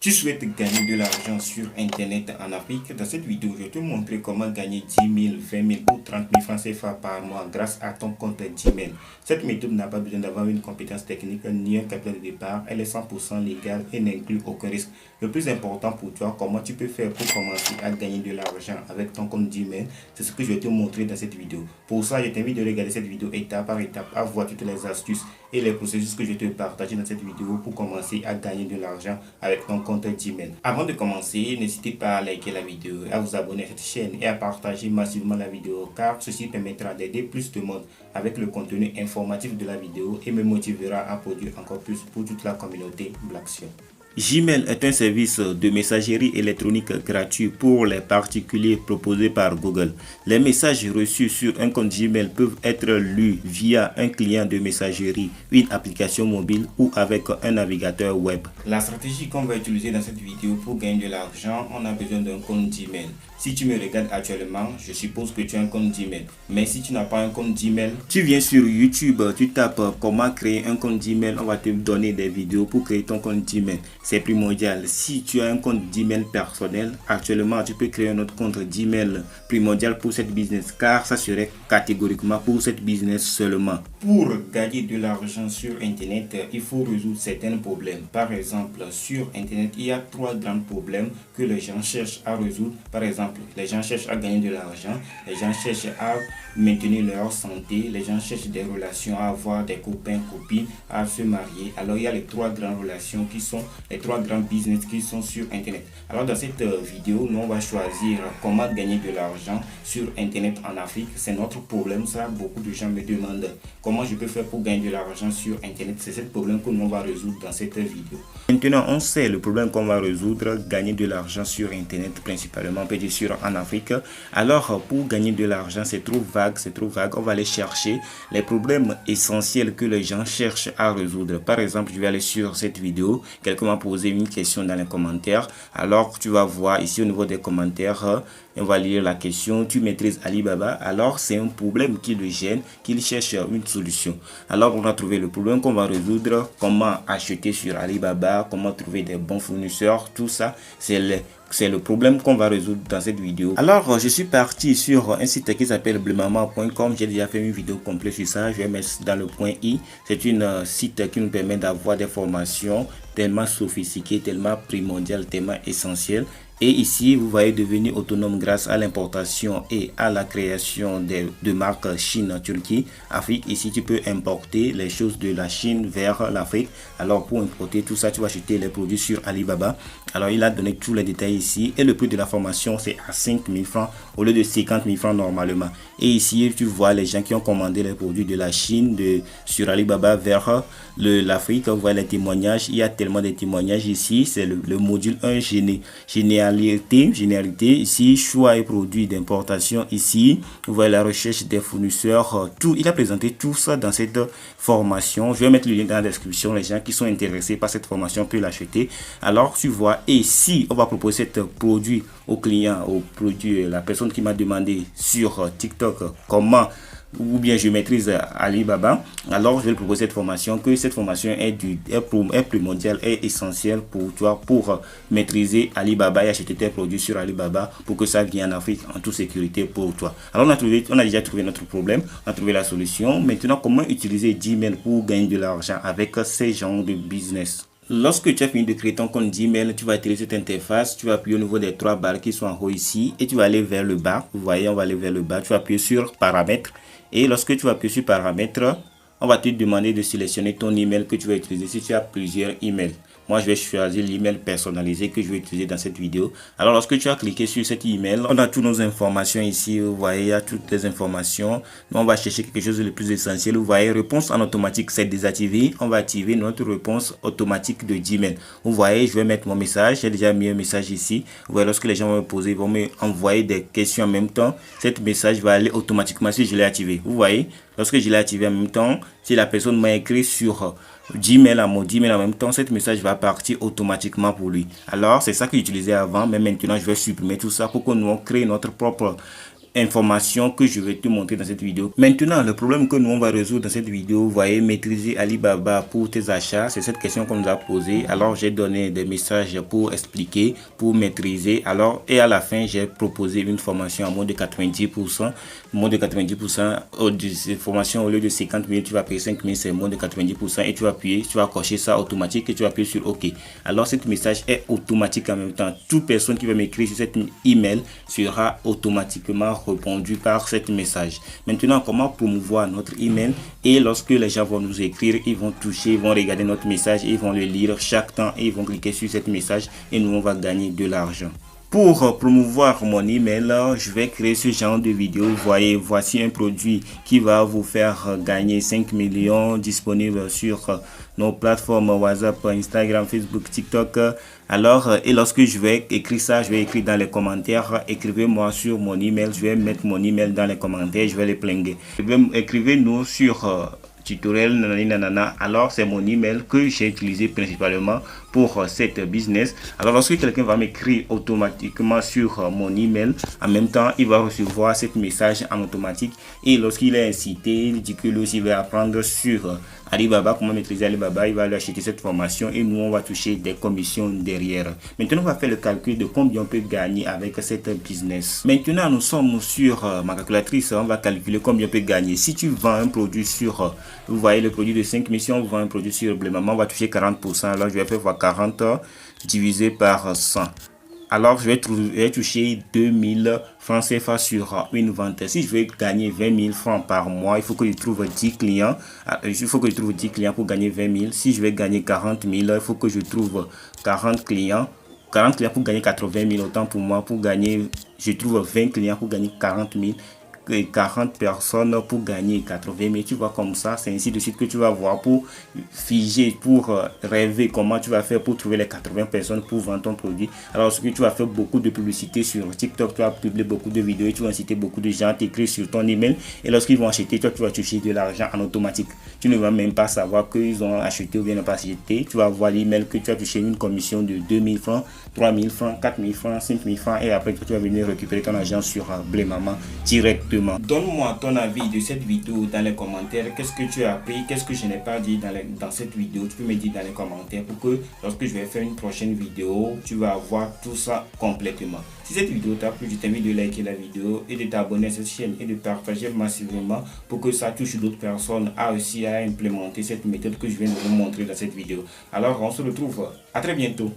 Tu souhaites gagner de l'argent sur Internet en Afrique? Dans cette vidéo, je vais te montrer comment gagner 10 000, 20 000 ou 30 000 francs CFA par mois grâce à ton compte Gmail. Cette méthode n'a pas besoin d'avoir une compétence technique ni un capital de départ. Elle est 100% légale et n'inclut aucun risque. Le plus important pour toi, comment tu peux faire pour commencer à gagner de l'argent avec ton compte Gmail, c'est ce que je vais te montrer dans cette vidéo. Pour ça, je t'invite de regarder cette vidéo étape par étape, à voir toutes les astuces et les processus que je vais te partager dans cette vidéo pour commencer à gagner de l'argent avec ton compte Gmail. Avant de commencer, n'hésitez pas à liker la vidéo, à vous abonner à cette chaîne et à partager massivement la vidéo car ceci permettra d'aider plus de monde avec le contenu informatif de la vidéo et me motivera à produire encore plus pour toute la communauté Blacksion. Gmail est un service de messagerie électronique gratuit pour les particuliers proposé par Google. Les messages reçus sur un compte Gmail peuvent être lus via un client de messagerie, une application mobile ou avec un navigateur web. La stratégie qu'on va utiliser dans cette vidéo pour gagner de l'argent, on a besoin d'un compte Gmail. Si tu me regardes actuellement, je suppose que tu as un compte Gmail. Mais si tu n'as pas un compte Gmail, tu viens sur YouTube, tu tapes comment créer un compte Gmail. On va te donner des vidéos pour créer ton compte Gmail. C'est primordial. Si tu as un compte Gmail personnel, actuellement, tu peux créer un autre compte Gmail primordial pour cette business. Car ça serait catégoriquement pour cette business seulement. Pour gagner de l'argent sur Internet, il faut résoudre certains problèmes. Par exemple, sur Internet, il y a 3 grands problèmes que les gens cherchent à résoudre. Par exemple, les gens cherchent à gagner de l'argent, les gens cherchent à maintenir leur santé, les gens cherchent des relations, à avoir des copains, copines, à se marier. Alors il y a les 3 grandes relations qui sont les 3 grands business qui sont sur Internet. Alors dans cette vidéo, nous on va choisir comment gagner de l'argent sur Internet en Afrique. C'est notre problème, ça. Beaucoup de gens me demandent comment je peux faire pour gagner de l'argent sur Internet. C'est ce problème que nous on va résoudre dans cette vidéo. Maintenant, on sait le problème qu'on va résoudre, gagner de l'argent sur Internet, principalement on peut dire en Afrique. Alors pour gagner de l'argent, c'est trop vague. On va aller chercher les problèmes essentiels que les gens cherchent à résoudre. Par exemple, je vais aller sur cette vidéo, quelqu'un m'a posé une question dans les commentaires. Alors tu vas voir ici au niveau des commentaires, on va lire la question: tu maîtrises Alibaba? Alors c'est un problème qui le gêne, qu'il cherche une solution. Alors on a trouvé le problème qu'on va résoudre, comment acheter sur Alibaba, comment trouver des bons fournisseurs, tout ça c'est le problème qu'on va résoudre dans cette vidéo. Alors je suis parti sur un site qui s'appelle blemaman.com. J'ai déjà fait une vidéo complète sur ça, je vais mettre dans le point i. C'est un site qui nous permet d'avoir des formations tellement sophistiquées, tellement primordiales, tellement essentielles. Et ici, vous voyez devenir autonome grâce à l'importation et à la création de marques Chine, Turquie, Afrique. Ici, tu peux importer les choses de la Chine vers l'Afrique. Alors, pour importer tout ça, tu vas acheter les produits sur Alibaba. Alors, il a donné tous les détails ici. Et le prix de la formation, c'est à 5 000 francs au lieu de 50 000 francs normalement. Et ici, tu vois les gens qui ont commandé les produits de la Chine sur Alibaba vers l'Afrique. Vous voyez les témoignages. Il y a tellement de témoignages ici. C'est le module 1 généralité, ici choix et produits d'importation. Ici vous voyez la recherche des fournisseurs, tout. Il a présenté tout ça dans cette formation. Je vais mettre le lien dans la description. Les gens qui sont intéressés par cette formation peuvent l'acheter. Alors tu vois, et si on va proposer ce produit au client, la personne qui m'a demandé sur TikTok comment ou bien je maîtrise Alibaba, alors je vais proposer cette formation, que cette formation est primordiale et essentielle pour toi pour maîtriser Alibaba et acheter tes produits sur Alibaba pour que ça vienne en Afrique en toute sécurité pour toi. Alors on a déjà trouvé notre problème, on a trouvé la solution. Maintenant, comment utiliser Gmail pour gagner de l'argent avec ces genres de business? Lorsque tu as fini de créer ton compte Gmail, tu vas utiliser cette interface, tu vas appuyer au niveau des 3 barres qui sont en haut ici et tu vas aller vers le bas. Vous voyez, on va aller vers le bas, tu vas appuyer sur paramètres et lorsque tu vas appuyer sur paramètres, on va te demander de sélectionner ton email que tu vas utiliser si tu as plusieurs emails. Moi, je vais choisir l'email personnalisé que je vais utiliser dans cette vidéo. Alors, lorsque tu as cliqué sur cet email, on a toutes nos informations ici. Vous voyez, il y a toutes les informations. Nous, on va chercher quelque chose de le plus essentiel. Vous voyez, réponse en automatique, c'est désactivé. On va activer notre réponse automatique de Gmail. Vous voyez, je vais mettre mon message. J'ai déjà mis un message ici. Vous voyez, lorsque les gens vont me poser, ils vont me envoyer des questions en même temps. Cet message va aller automatiquement si je l'ai activé. Vous voyez, lorsque je l'ai activé en même temps, si la personne m'a écrit sur Gmail à mon Gmail en même temps, cet message va partir automatiquement pour lui. Alors c'est ça que j'utilisais avant, mais maintenant je vais supprimer tout ça pour que nous on crée notre propre informations que je vais te montrer dans cette vidéo. Maintenant, le problème que nous on va résoudre dans cette vidéo, vous voyez, maîtriser Alibaba pour tes achats, c'est cette question qu'on nous a posée. Alors j'ai donné des messages pour expliquer, pour maîtriser. Alors et à la fin, j'ai proposé une formation à moins de 90%. Moins de 90%, formation au lieu de 50 000, tu vas payer 5 000, c'est moins de 90% et tu vas appuyer, tu vas cocher ça automatique et tu vas appuyer sur OK. Alors cet message est automatique en même temps. Toute personne qui va m'écrire sur cet email sera automatiquement répondu par cet message. Maintenant, comment promouvoir notre email? Et lorsque les gens vont nous écrire, ils vont toucher, ils vont regarder notre message, ils vont le lire chaque temps et ils vont cliquer sur cet message et nous on va gagner de l'argent. Pour promouvoir mon email, je vais créer ce genre de vidéo. Vous voyez, voici un produit qui va vous faire gagner 5 millions disponible sur nos plateformes WhatsApp, Instagram, Facebook, TikTok. Alors, et lorsque je vais écrire ça, je vais écrire dans les commentaires, écrivez-moi sur mon email, je vais mettre mon email dans les commentaires, je vais les plinguer. Écrivez-nous sur tutoriel nanana. Alors c'est mon email que j'ai utilisé principalement pour cette business. Alors lorsque quelqu'un va m'écrire automatiquement sur mon email, en même temps il va recevoir ce message en automatique et lorsqu'il est incité, il dit que lui aussi va apprendre sur Alibaba, comment maîtriser Alibaba, il va lui acheter cette formation et nous on va toucher des commissions derrière. Maintenant on va faire le calcul de combien on peut gagner avec cette business. Maintenant nous sommes sur ma calculatrice, on va calculer combien on peut gagner. Si tu vends un produit sur, vous voyez le produit de 5 000, si on vend un produit sur Blé Maman, on va toucher 40%. Alors je vais faire fois 40 divisé par 100. Alors je vais toucher 2000 francs CFA sur une vente. Si je veux gagner 20 000 francs par mois, il faut que je trouve 10 clients. Il faut que je trouve 10 clients pour gagner 20 000. Si je vais gagner 40 000, il faut que je trouve 40 clients. 40 clients pour gagner 80 000, autant pour moi pour gagner, je trouve 20 clients pour gagner 40 000. 40 personnes pour gagner 80 000. Tu vois comme ça, c'est ainsi de suite que tu vas voir pour figer, pour rêver comment tu vas faire pour trouver les 80 personnes pour vendre ton produit. Alors ce que tu vas faire beaucoup de publicité sur TikTok, tu vas publier beaucoup de vidéos et tu vas inciter beaucoup de gens à t'écrire sur ton email et lorsqu'ils vont acheter, toi tu vas toucher de l'argent en automatique. Tu ne vas même pas savoir qu'ils ont acheté ou bien n'ont pas acheté. Tu vas voir l'email que tu as touché une commission de 2 000 francs, 3 000 francs, 4 000 francs, 5 000 francs et après tu vas venir récupérer ton argent sur Blé Maman directement. Donne-moi ton avis de cette vidéo dans les commentaires. Qu'est-ce que tu as appris? Qu'est-ce que je n'ai pas dit dans cette vidéo? Tu peux me dire dans les commentaires pour que lorsque je vais faire une prochaine vidéo, tu vas voir tout ça complètement. Si cette vidéo t'a plu, je t'invite de liker la vidéo et de t'abonner à cette chaîne et de partager massivement pour que ça touche d'autres personnes à aussi à implémenter cette méthode que je viens de vous montrer dans cette vidéo. Alors on se retrouve à très bientôt.